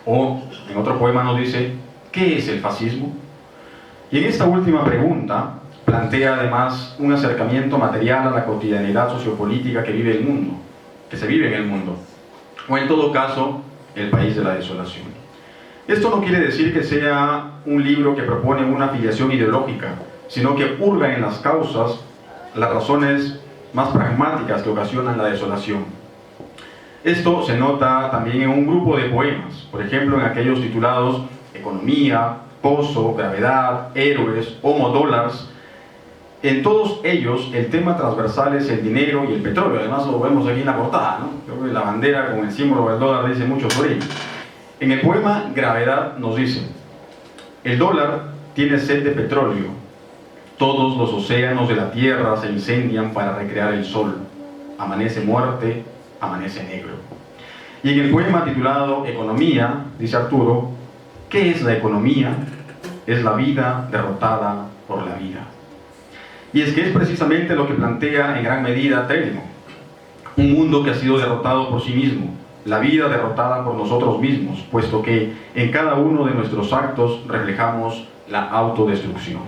H: O, en otro poema nos dice: ¿qué es el fascismo? Y en esta última pregunta plantea además un acercamiento material a la cotidianidad sociopolítica que vive el mundo, que se vive en el mundo, o en todo caso, el país de la desolación. Esto no quiere decir que sea un libro que propone una afiliación ideológica, sino que hurga en las causas, las razones más pragmáticas que ocasionan la desolación. Esto se nota también en un grupo de poemas, por ejemplo en aquellos titulados Economía, Pozo, Gravedad, Héroes, Homo Dólares. En todos ellos el tema transversal es el dinero y el petróleo, además lo vemos aquí en la portada, ¿no? Creo que la bandera con el símbolo del dólar dice mucho sobre ello. En el poema Gravedad nos dice: el dólar tiene sed de petróleo, todos los océanos de la tierra se incendian para recrear el sol, amanece muerte, amanece negro. Y en el poema titulado Economía, dice Arturo: ¿qué es la economía? Es la vida derrotada por la vida. Y es que es precisamente lo que plantea en gran medida Télémaco: un mundo que ha sido derrotado por sí mismo, la vida derrotada por nosotros mismos, puesto que en cada uno de nuestros actos reflejamos la autodestrucción.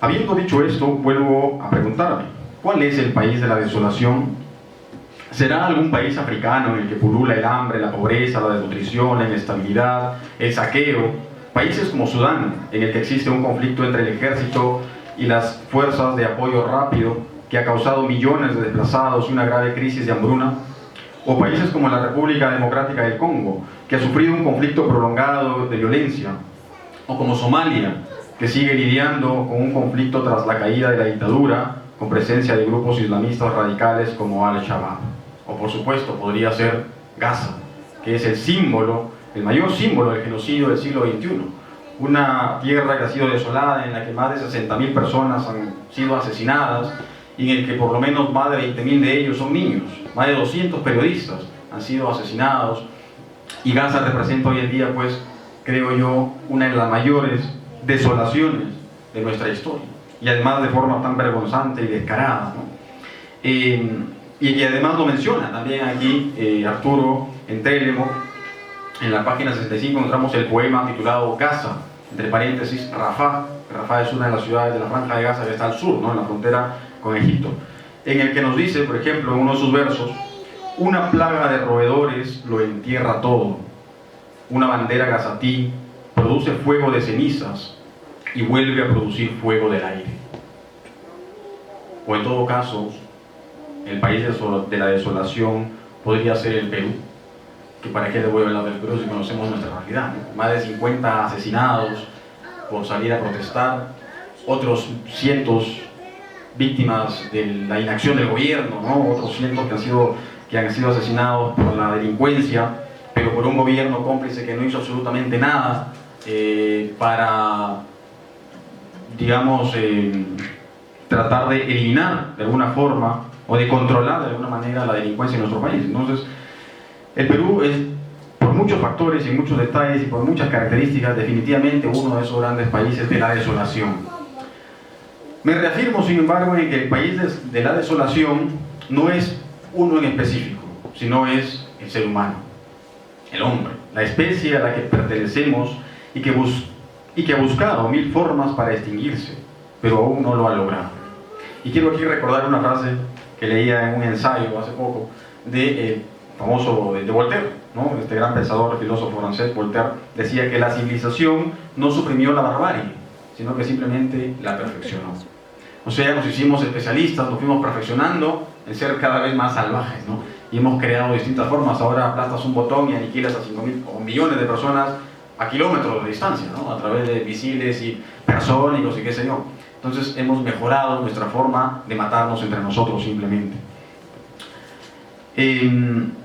H: Habiendo dicho esto, vuelvo a preguntarme: ¿cuál es el país de la desolación? ¿Será algún país africano en el que pulula el hambre, la pobreza, la desnutrición, la inestabilidad, el saqueo? Países como Sudán, en el que existe un conflicto entre el ejército y las fuerzas de apoyo rápido que ha causado millones de desplazados y una grave crisis de hambruna. O países como la República Democrática del Congo, que ha sufrido un conflicto prolongado de violencia. O como Somalia, que sigue lidiando con un conflicto tras la caída de la dictadura, con presencia de grupos islamistas radicales como Al-Shabaab. O por supuesto podría ser Gaza, que es el símbolo, el mayor símbolo del genocidio del siglo XXI. Una tierra que ha sido desolada, en la que más de 60.000 personas han sido asesinadas, y en el que por lo menos más de 20.000 de ellos son niños. Más de 200 periodistas han sido asesinados, y Gaza representa hoy en día, pues, creo yo, una de las mayores desolaciones de nuestra historia, y además de forma tan vergonzante y descarada, ¿no? Y además lo menciona también aquí Arturo en Télémaco. En la página 65 encontramos el poema titulado Gaza, entre paréntesis Rafah. Rafah es una de las ciudades de la Franja de Gaza que está al sur, ¿no? En la frontera con Egipto, en el que nos dice, por ejemplo, en uno de sus versos: una plaga de roedores lo entierra todo, una bandera gazatí produce fuego de cenizas y vuelve a producir fuego del aire. O en todo caso, el país de la desolación podría ser el Perú, que para qué le voy a hablar del Perú si conocemos nuestra realidad, ¿no? Más de 50 asesinados, por salir a protestar, otros cientos víctimas de la inacción del gobierno, ¿no? Otros cientos que han sido asesinados por la delincuencia, pero por un gobierno cómplice que no hizo absolutamente nada para, digamos, tratar de eliminar de alguna forma o de controlar de alguna manera la delincuencia en nuestro país. Entonces, el Perú es, por muchos factores y muchos detalles y por muchas características, definitivamente uno de esos grandes países de la desolación. Me reafirmo, sin embargo, en que el país de la desolación no es uno en específico, sino es el ser humano, el hombre, la especie a la que pertenecemos y que ha buscado mil formas para extinguirse, pero aún no lo ha logrado. Y quiero aquí recordar una frase que leía en un ensayo hace poco de famoso de Voltaire, ¿no? Este gran pensador, filósofo francés, Voltaire, decía que la civilización no suprimió la barbarie, sino que simplemente la perfeccionó. O sea, nos hicimos especialistas, nos fuimos perfeccionando en ser cada vez más salvajes, ¿no? Y hemos creado distintas formas. Ahora aplastas un botón y aniquilas a 5.000 o millones de personas a kilómetros de distancia, ¿no? A través de misiles y persónicos y qué sé yo. Entonces hemos mejorado nuestra forma de matarnos entre nosotros simplemente. En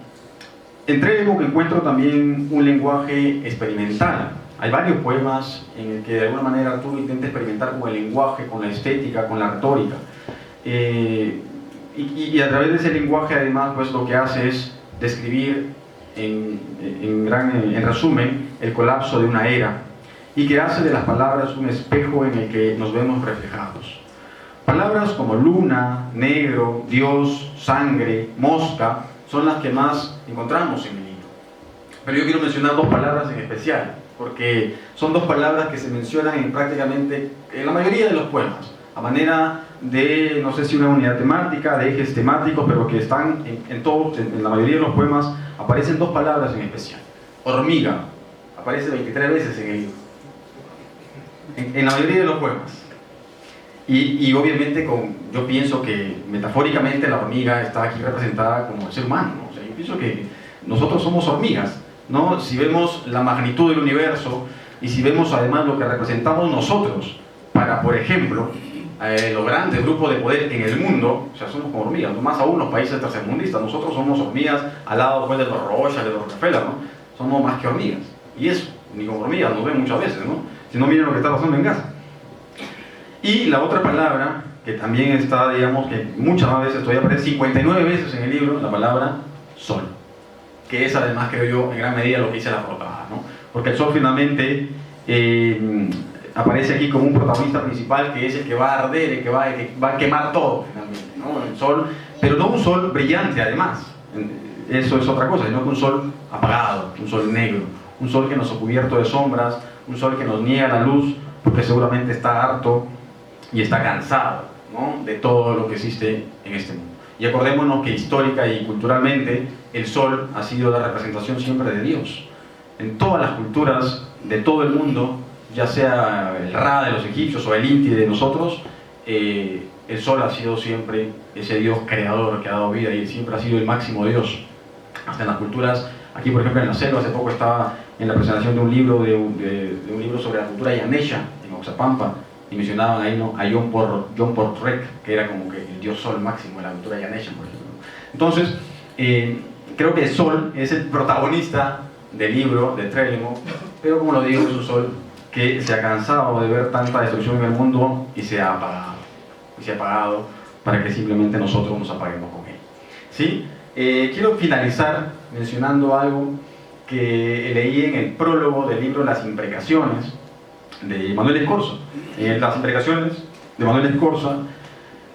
H: Trelleborg encuentro también un lenguaje experimental. Hay varios poemas en el que de alguna manera Arturo intenta experimentar con el lenguaje, con la estética, con la retórica. Y a través de ese lenguaje además pues lo que hace es describir en resumen el colapso de una era y que hace de las palabras un espejo en el que nos vemos reflejados. Palabras como luna, negro, Dios, sangre, mosca son las que más encontramos en el libro. Pero yo quiero mencionar dos palabras en especial, porque son dos palabras que se mencionan prácticamente en la mayoría de los poemas, a manera de, no sé si una unidad temática, de ejes temáticos, pero que están en la mayoría de los poemas aparecen dos palabras en especial. Hormiga, aparece 23 veces en el libro, en la mayoría de los poemas. Y obviamente yo pienso que metafóricamente la hormiga está aquí representada como el ser humano, ¿no? O sea, yo pienso que nosotros somos hormigas, ¿no? Si vemos la magnitud del universo y si vemos además lo que representamos nosotros para, por ejemplo, los grandes grupos de poder en el mundo, o sea, somos como hormigas, más aún los países tercermundistas, nosotros somos hormigas al lado pues, de los Rothschild, de los Rockefeller, ¿no? Somos más que hormigas. Y eso, ni como hormigas nos ven muchas veces, ¿no? Si no, miren lo que está pasando en Gaza. Y la otra palabra, que también está, digamos, que muchas veces todavía aparece 59 veces en el libro, la palabra sol, que es además, creo yo, en gran medida lo que dice la portada, ¿no? Porque el sol finalmente aparece aquí como un protagonista principal, que es el que va a arder, el que va a quemar todo, finalmente, ¿no? El sol, pero no un sol brillante además, eso es otra cosa, sino que un sol apagado, un sol negro, un sol que nos ha cubierto de sombras, un sol que nos niega la luz, porque seguramente está harto y está cansado, ¿no? De todo lo que existe en este mundo. Y acordémonos que histórica y culturalmente el sol ha sido la representación siempre de Dios. En todas las culturas de todo el mundo, ya sea el Ra de los egipcios o el Inti de nosotros, el sol ha sido siempre ese Dios creador que ha dado vida y siempre ha sido el máximo Dios. Hasta en las culturas, aquí por ejemplo en la selva, hace poco estaba en la presentación de un libro, un libro sobre la cultura yanesha en Oxapampa, y mencionaban ahí, ¿no?, a John Portrek, que era como que el dios sol máximo de la cultura yanesha, por ejemplo. Entonces, creo que el sol es el protagonista del libro de Trelleborg, pero como lo digo, es un sol que se ha cansado de ver tanta destrucción en el mundo y se ha apagado. Y se ha apagado para que simplemente nosotros nos apaguemos con él. ¿Sí? Quiero finalizar mencionando algo que leí en el prólogo del libro Las Imprecaciones de Manuel Escorza. Las Imprecaciones de Manuel Escorza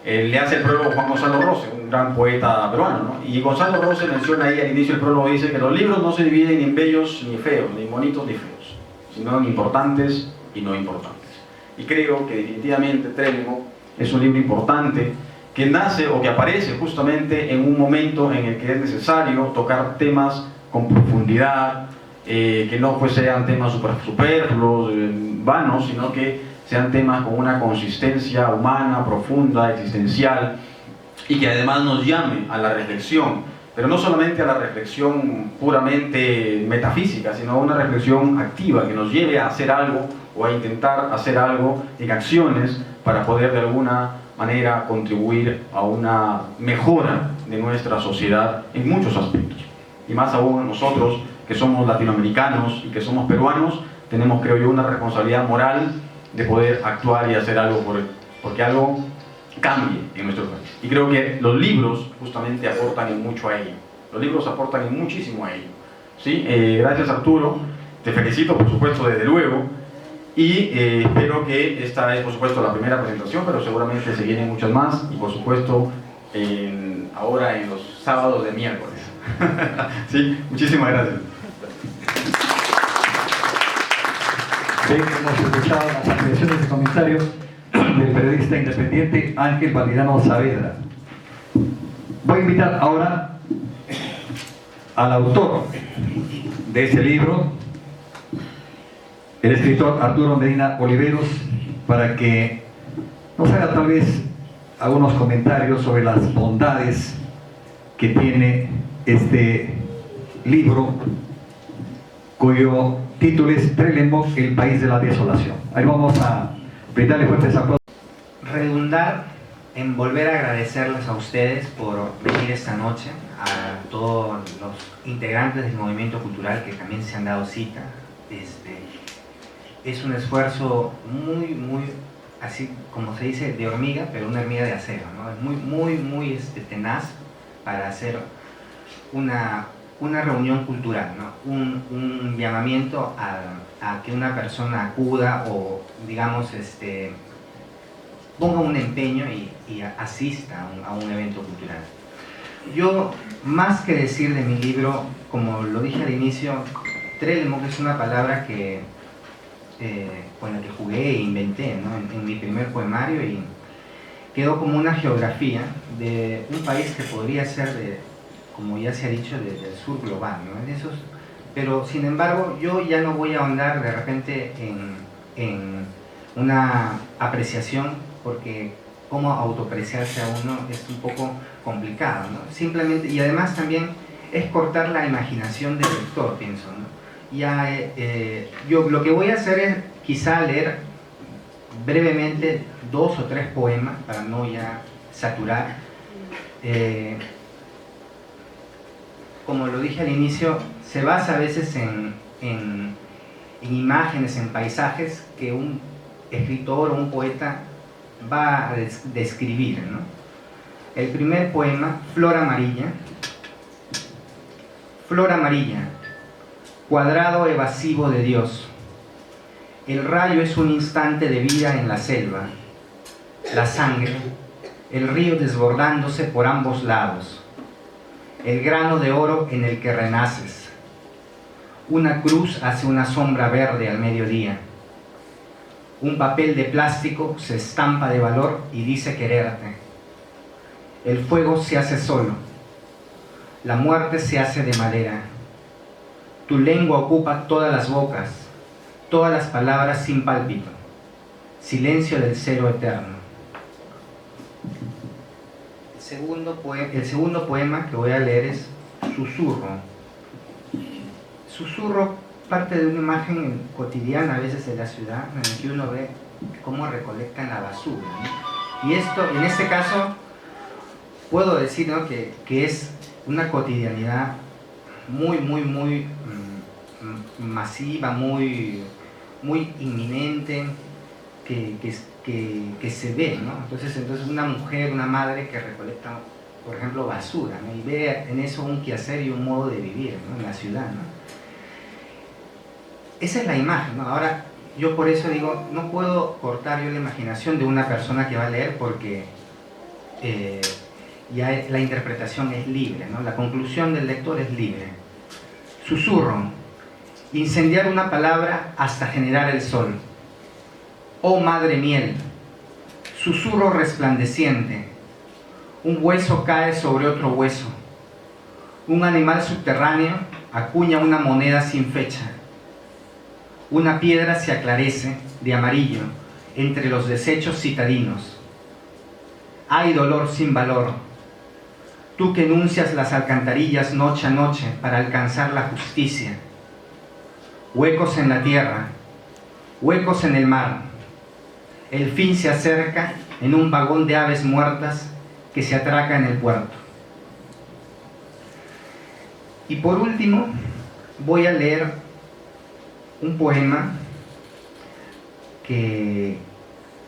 H: le hace el prólogo Juan Gonzalo Rose, un gran poeta peruano, ¿no? Y Gonzalo Rose menciona ahí al inicio del prólogo, dice que los libros no se dividen en bellos ni feos, ni bonitos ni feos, sino en importantes y no importantes. Y creo que definitivamente Trelleborg es un libro importante que nace o que aparece justamente en un momento en el que es necesario tocar temas con profundidad, que no pues sean temas superfluos, vanos, sino que sean temas con una consistencia humana, profunda, existencial, y que además nos llame a la reflexión pero no solamente a la reflexión puramente metafísica, sino a una reflexión activa que nos lleve a hacer algo o a intentar hacer algo en acciones para poder de alguna manera contribuir a una mejora de nuestra sociedad en muchos aspectos. Y más aún nosotros, que somos latinoamericanos y que somos peruanos, tenemos, creo yo, una responsabilidad moral de poder actuar y hacer algo porque algo cambie en nuestro país. Y creo que los libros justamente aportan en mucho a ello. Los libros aportan en muchísimo a ello. ¿Sí? Gracias, Arturo. Te felicito, por supuesto, desde luego. Y espero que esta es, por supuesto, la primera presentación, pero seguramente se vienen muchas más. Y, por supuesto, ahora en los sábados de miércoles. ¿Sí? Muchísimas gracias.
A: Bien, hemos escuchado las apreciaciones y comentarios del periodista independiente Ángel Valdirano Saavedra. Voy a invitar ahora al autor de ese libro, el escritor Arturo Medina Oliveros, para que nos haga tal vez algunos comentarios sobre las bondades que tiene este libro, cuyo título es Trelleborg, el país de la desolación. Ahí vamos a brindarle fuertes aplausos.
I: Redundar en volver a agradecerles a ustedes por venir esta noche, a todos los integrantes del movimiento cultural que también se han dado cita. Es un esfuerzo muy, así como se dice, de hormiga, pero una hormiga de acero, ¿no? Es muy tenaz para hacer una reunión cultural, ¿no? Un llamamiento a que una persona acuda o, digamos, ponga un empeño y asista a un evento cultural. Yo, más que decir de mi libro, como lo dije al inicio, Trelleborg es una palabra con la que jugué e inventé, ¿no? en mi primer poemario, y quedó como una geografía de un país que podría ser, como ya se ha dicho, del sur global, ¿no? Pero sin embargo yo ya no voy a ahondar de repente en una apreciación, porque cómo autoapreciarse a uno es un poco complicado, ¿no? Simplemente, y además también es cortar la imaginación del lector, pienso, ¿no? Yo lo que voy a hacer es quizá leer brevemente 2 o 3 poemas para no ya saturar. Como lo dije al inicio, se basa a veces en imágenes, en paisajes que un escritor o un poeta va a describir, ¿no? El primer poema, Flor amarilla. Flor amarilla, cuadrado evasivo de Dios. El rayo es un instante de vida en la selva. La sangre, el río desbordándose por ambos lados. El grano de oro en el que renaces. Una cruz hace una sombra verde al mediodía. Un papel de plástico se estampa de valor y dice quererte. El fuego se hace solo. La muerte se hace de madera. Tu lengua ocupa todas las bocas, todas las palabras sin pálpito. Silencio del cero eterno. El segundo poema que voy a leer es Susurro. Susurro parte de una imagen cotidiana a veces de la ciudad, en la que uno ve cómo recolectan la basura, ¿no? Y esto, en este caso, puedo decir, ¿no?, que es una cotidianidad muy masiva, muy inminente, que se ve, ¿no? Entonces una mujer, una madre que recolecta, por ejemplo, basura, ¿no? Y ve en eso un quehacer y un modo de vivir, ¿no?, en la ciudad, ¿no? Esa es la imagen, ¿no? Ahora, yo por eso digo, no puedo cortar yo la imaginación de una persona que va a leer, porque ya la interpretación es libre, ¿no? La conclusión del lector es libre. Susurro. Incendiar una palabra hasta generar el sol. Oh madre miel. Susurro resplandeciente. Un hueso cae sobre otro hueso. Un animal subterráneo acuña una moneda sin fecha. Una piedra se aclarece de amarillo entre los desechos citadinos. Hay dolor sin valor. tú que enuncias las alcantarillas noche a noche para alcanzar la justicia. Huecos en la tierra, huecos en el mar. El fin se acerca en un vagón de aves muertas que se atraca en el puerto. Y por último, voy a leer un poema que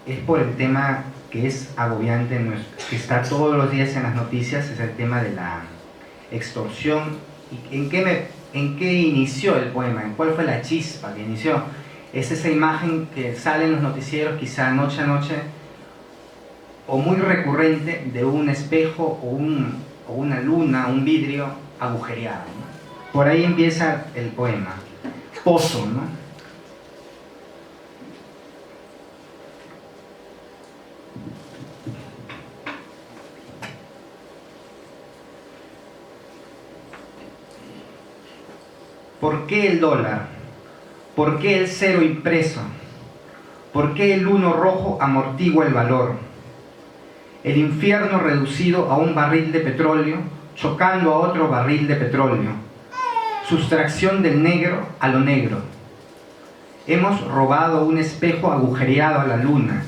I: es por el tema que es agobiante, que está todos los días en las noticias, es el tema de la extorsión. ¿Y en qué inició el poema? ¿En cuál fue la chispa que inició? Es esa imagen que sale en los noticieros, quizá noche a noche, o muy recurrente, de un espejo o una luna, un vidrio agujereado, ¿no? Por ahí empieza el poema. Pozo, ¿no? ¿Por qué el dólar? ¿Por qué el cero impreso? ¿Por qué el uno rojo amortigua el valor? El infierno reducido a un barril de petróleo, chocando a otro barril de petróleo. Sustracción del negro a lo negro. Hemos robado un espejo agujereado a la luna,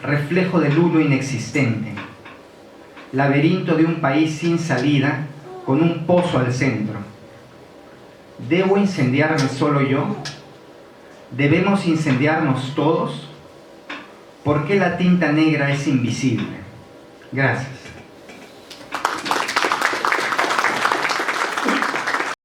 I: reflejo del uno inexistente. Laberinto de un país sin salida, con un pozo al centro. ¿Debo incendiarme solo yo? ¿Debemos incendiarnos todos? ¿Por qué la tinta negra es invisible? Gracias.